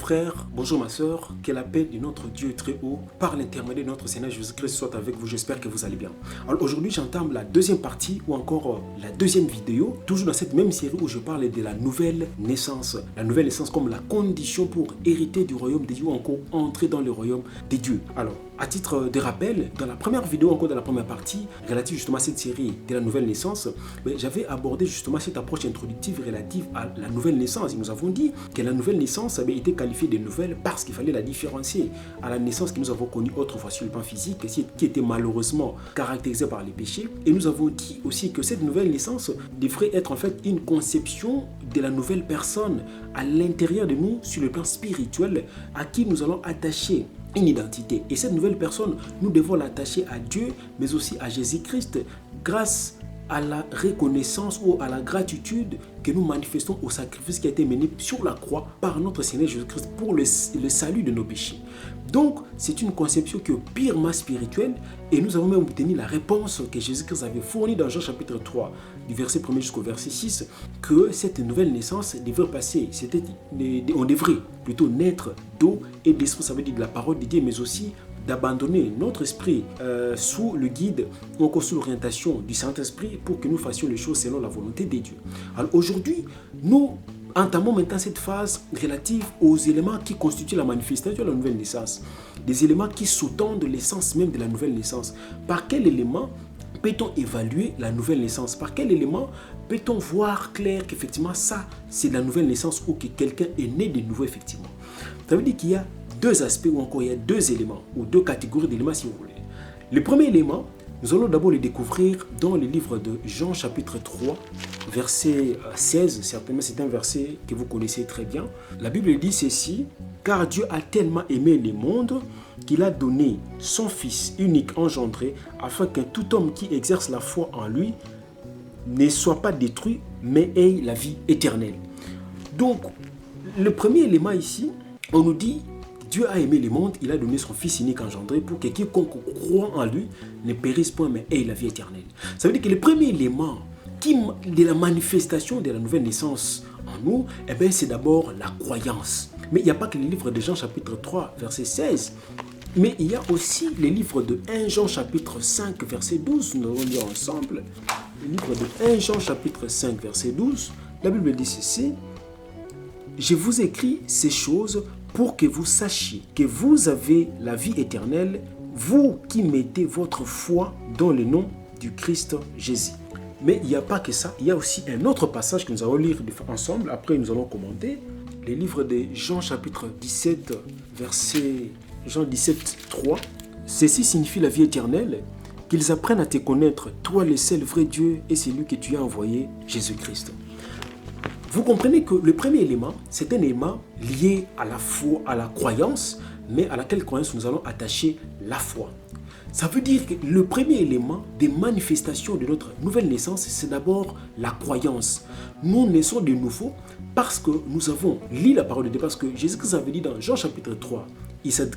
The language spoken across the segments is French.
frère, bonjour ma soeur, que la paix de notre Dieu très haut, par l'intermédiaire de notre Seigneur Jésus-Christ soit avec vous, j'espère que vous allez bien. Alors aujourd'hui j'entame la deuxième partie ou encore la deuxième vidéo, toujours dans cette même série où je parle de la nouvelle naissance. La nouvelle naissance comme la condition pour hériter du royaume des dieux ou encore entrer dans le royaume des dieux. Alors, à titre de rappel, dans la première vidéo, encore dans la première partie, relative justement à cette série de la nouvelle naissance, j'avais abordé justement cette approche introductive relative à la nouvelle naissance. Et nous avons dit que la nouvelle naissance avait été qualifiée de nouvelle parce qu'il fallait la différencier à la naissance que nous avons connue autrefois sur le plan physique, qui était malheureusement caractérisée par les péchés. Et nous avons dit aussi que cette nouvelle naissance devrait être en fait une conception de la nouvelle personne à l'intérieur de nous sur le plan spirituel à qui nous allons attacher une identité. Et cette nouvelle personne, nous devons l'attacher à Dieu, mais aussi à Jésus-Christ, grâce à la reconnaissance ou à la gratitude que nous manifestons au sacrifice qui a été mené sur la croix par notre Seigneur Jésus-Christ pour le salut de nos péchés. Donc, c'est une conception qui est purement spirituelle et nous avons même obtenu la réponse que Jésus-Christ avait fournie dans Jean chapitre 3, du verset 1 jusqu'au verset 6, que cette nouvelle naissance devrait passer, on devrait plutôt naître d'eau et d'esprit, ça veut dire de la parole de Dieu, mais aussi d'abandonner notre esprit sous le guide ou encore sous l'orientation du Saint-Esprit pour que nous fassions les choses selon la volonté de Dieu. Alors aujourd'hui, nous entamons maintenant cette phase relative aux éléments qui constituent la manifestation de la nouvelle naissance. Des éléments qui sous-tendent l'essence même de la nouvelle naissance. Par quel élément peut-on évaluer la nouvelle naissance? Par quel élément peut-on voir clair qu'effectivement ça, c'est la nouvelle naissance ou que quelqu'un est né de nouveau effectivement? Ça veut dire qu'il y a deux aspects ou encore il y a deux éléments ou deux catégories d'éléments si vous voulez. Le premier élément, nous allons d'abord le découvrir dans le livre de Jean chapitre 3, verset 16. Certainement c'est un verset que vous connaissez très bien. La Bible dit ceci: car Dieu a tellement aimé le monde qu'il a donné son Fils unique engendré afin que tout homme qui exerce la foi en lui ne soit pas détruit mais ait la vie éternelle. Donc le premier élément ici, on nous dit Dieu a aimé le monde, il a donné son Fils unique engendré pour que quiconque croit en lui ne périsse point mais ait la vie éternelle. Ça veut dire que le premier élément de la manifestation de la nouvelle naissance en nous, c'est d'abord la croyance. Mais il n'y a pas que le livre de Jean chapitre 3 verset 16, mais il y a aussi le livre de 1 Jean chapitre 5 verset 12, nous allons lire ensemble. Le livre de 1 Jean chapitre 5 verset 12, la Bible dit ceci: je vous écris ces choses pour que vous sachiez que vous avez la vie éternelle, vous qui mettez votre foi dans le nom du Christ Jésus. Mais il n'y a pas que ça, il y a aussi un autre passage que nous allons lire ensemble, après nous allons commenter. Le livre de Jean chapitre 17, verset Jean 17, 3. Ceci signifie la vie éternelle, qu'ils apprennent à te connaître, toi le seul vrai Dieu et celui que tu as envoyé, Jésus-Christ. Vous comprenez que le premier élément, c'est un élément lié à la foi, à la croyance, mais à laquelle croyance nous allons attacher la foi. Ça veut dire que le premier élément des manifestations de notre nouvelle naissance, c'est d'abord la croyance. Nous naissons de nouveau parce que nous avons lu la parole de Dieu, parce que Jésus-Christ avait dit dans Jean chapitre 3,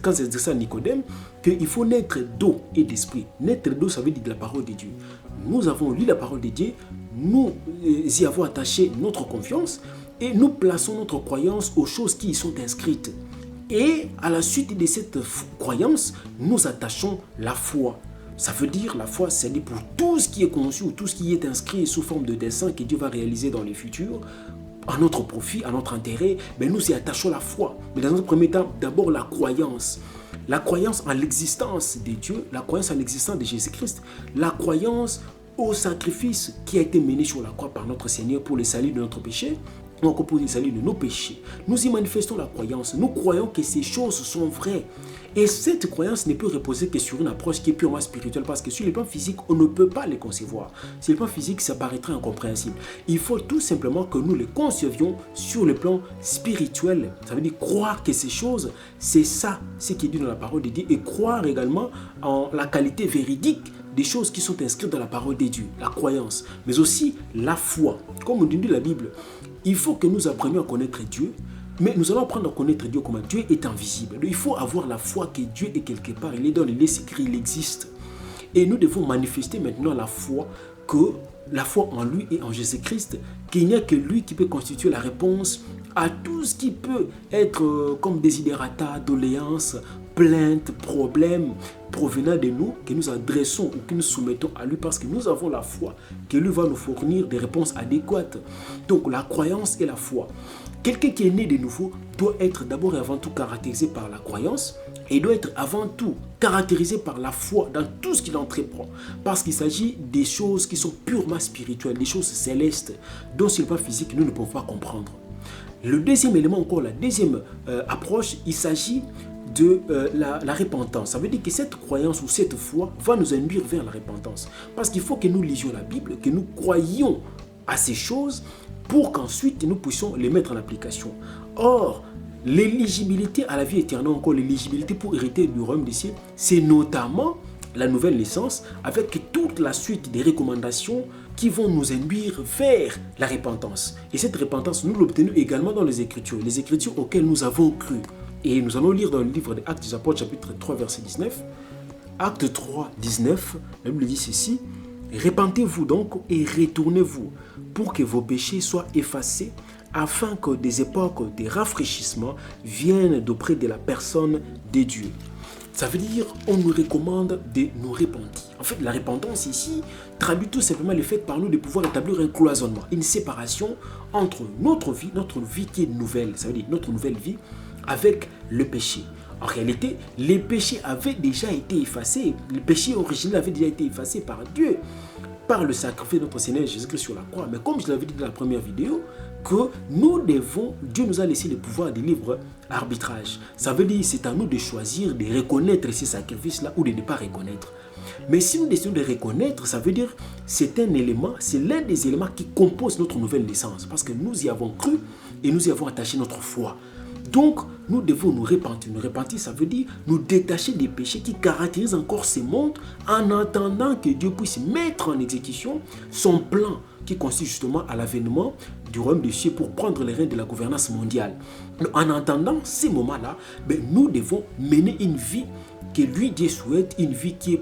quand il dit ça à Nicodème, qu'il faut naître d'eau et d'esprit. Naître d'eau, ça veut dire de la parole de Dieu. Nous avons lu la parole de Dieu, nous y avons attaché notre confiance et nous plaçons notre croyance aux choses qui y sont inscrites. Et à la suite de cette croyance, nous attachons la foi. Ça veut dire la foi, c'est pour tout ce qui est conçu ou tout ce qui est inscrit sous forme de dessein que Dieu va réaliser dans le futur, à notre profit, à notre intérêt, mais nous y attachons la foi. Mais dans un premier temps, d'abord la croyance. La croyance en l'existence de Dieu, la croyance en l'existence de Jésus-Christ, la croyance au sacrifice qui a été mené sur la croix par notre Seigneur pour le salut de notre péché, ou encore pour le salut de nos péchés. Nous y manifestons la croyance. Nous croyons que ces choses sont vraies. Et cette croyance ne peut reposer que sur une approche qui est purement spirituelle, parce que sur le plan physique, on ne peut pas les concevoir. Sur le plan physique, ça paraîtrait incompréhensible. Il faut tout simplement que nous les concevions sur le plan spirituel. Ça veut dire croire que ces choses, c'est ça, ce qui est dit dans la parole de Dieu, et croire également en la qualité véridique des choses qui sont inscrites dans la parole de Dieu, la croyance, mais aussi la foi. Comme on dit la Bible, il faut que nous apprenions à connaître Dieu, mais nous allons apprendre à connaître Dieu comme Dieu est invisible. Il faut avoir la foi que Dieu est quelque part, il est dans les livres écrits, il existe. Et nous devons manifester maintenant la foi que la foi en lui et en Jésus-Christ, qu'il n'y a que lui qui peut constituer la réponse à tout ce qui peut être comme desiderata, doléances, plaintes, problèmes provenant de nous, que nous adressons ou que nous soumettons à lui parce que nous avons la foi, que lui va nous fournir des réponses adéquates. Donc la croyance et la foi. Quelqu'un qui est né de nouveau doit être d'abord et avant tout caractérisé par la croyance et doit être avant tout caractérisé par la foi dans tout ce qu'il entreprend. Parce qu'il s'agit des choses qui sont purement spirituelles, des choses célestes, dont sur le plan physique, nous ne pouvons pas comprendre. Le deuxième élément encore, la deuxième approche, il s'agit de la repentance. Ça veut dire que cette croyance ou cette foi va nous induire vers la repentance. Parce qu'il faut que nous lisions la Bible, que nous croyions à ces choses pour qu'ensuite nous puissions les mettre en application. Or, l'éligibilité à la vie éternelle, encore l'éligibilité pour hériter du royaume des cieux, c'est notamment la nouvelle naissance avec toute la suite des recommandations qui vont nous induire vers la repentance. Et cette repentance, nous l'obtenons également dans les Écritures auxquelles nous avons cru. Et nous allons lire dans le livre des Actes des Apôtres, chapitre 3, verset 19. Acte 3, 19, la Bible dit ceci: « Repentez-vous donc et retournez-vous pour que vos péchés soient effacés, afin que des époques de rafraîchissement viennent d'auprès de la personne de Dieu. » Ça veut dire on nous recommande de nous repentir. En fait, la repentance ici traduit tout simplement le fait par nous de pouvoir établir un cloisonnement, une séparation entre notre vie qui est nouvelle, ça veut dire notre nouvelle vie, avec le péché. En réalité, les péchés avaient déjà été effacés. Le péché originel avait déjà été effacé par Dieu, par le sacrifice de notre Seigneur Jésus-Christ sur la croix. Mais comme je l'avais dit dans la première vidéo, que Dieu nous a laissé le pouvoir de libre arbitrage. Ça veut dire que c'est à nous de choisir, de reconnaître ces sacrifices-là ou de ne pas reconnaître. Mais si nous décidons de reconnaître, ça veut dire que c'est un élément, c'est l'un des éléments qui compose notre nouvelle naissance. Parce que nous y avons cru et nous y avons attaché notre foi. Donc, nous devons nous repentir. Nous repentir, ça veut dire nous détacher des péchés qui caractérisent encore ce monde en attendant que Dieu puisse mettre en exécution son plan qui consiste justement à l'avènement du royaume des cieux pour prendre les rênes de la gouvernance mondiale. En attendant ces moments-là, nous devons mener une vie que lui, Dieu souhaite, une vie qui est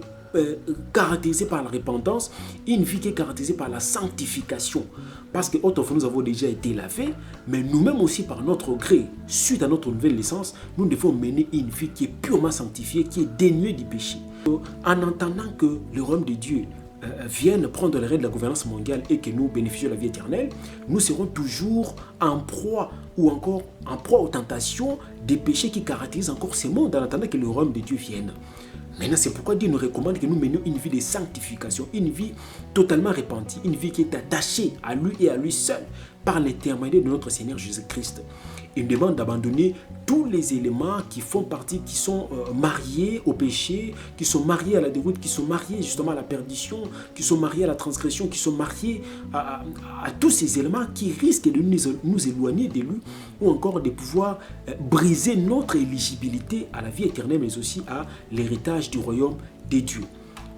caractérisée par la repentance, une vie qui est caractérisée par la sanctification. Parce que autrefois nous avons déjà été lavés, mais nous-mêmes aussi par notre gré, suite à notre nouvelle naissance, nous devons mener une vie qui est purement sanctifiée, qui est dénuée du péché. En entendant que le royaume de Dieu vienne prendre les rênes de la gouvernance mondiale et que nous bénéficions de la vie éternelle, nous serons toujours en proie ou encore en proie aux tentations des péchés qui caractérisent encore ce monde en attendant que le royaume de Dieu vienne. Maintenant, c'est pourquoi Dieu nous recommande que nous menions une vie de sanctification, une vie totalement repentie, une vie qui est attachée à lui et à lui seul par l'intermédiaire de notre Seigneur Jésus-Christ. Il nous demande d'abandonner tous les éléments qui font partie, qui sont mariés au péché, qui sont mariés à la déroute, qui sont mariés justement à la perdition, qui sont mariés à la transgression, qui sont mariés à tous ces éléments qui risquent de nous éloigner de lui ou encore de pouvoir briser notre éligibilité à la vie éternelle, mais aussi à l'héritage du royaume des dieux.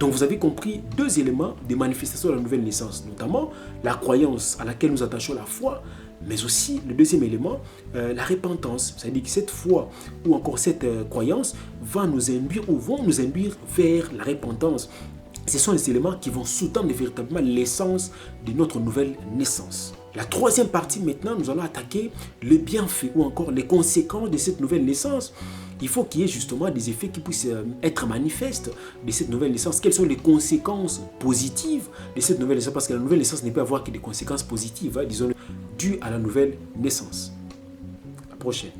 Donc vous avez compris deux éléments des manifestations de la nouvelle naissance, notamment la croyance à laquelle nous attachons la foi, mais aussi le deuxième élément, la repentance. C'est-à-dire que cette foi ou encore cette croyance va nous induire ou vont nous induire vers la repentance. Ce sont les éléments qui vont sous-tendre véritablement l'essence de notre nouvelle naissance. La troisième partie maintenant, nous allons attaquer les bienfaits ou encore les conséquences de cette nouvelle naissance. Il faut qu'il y ait justement des effets qui puissent être manifestes de cette nouvelle naissance. Quelles sont les conséquences positives de cette nouvelle naissance? Parce que la nouvelle naissance ne peut avoir que des conséquences positives, disons, dues à la nouvelle naissance. À la prochaine.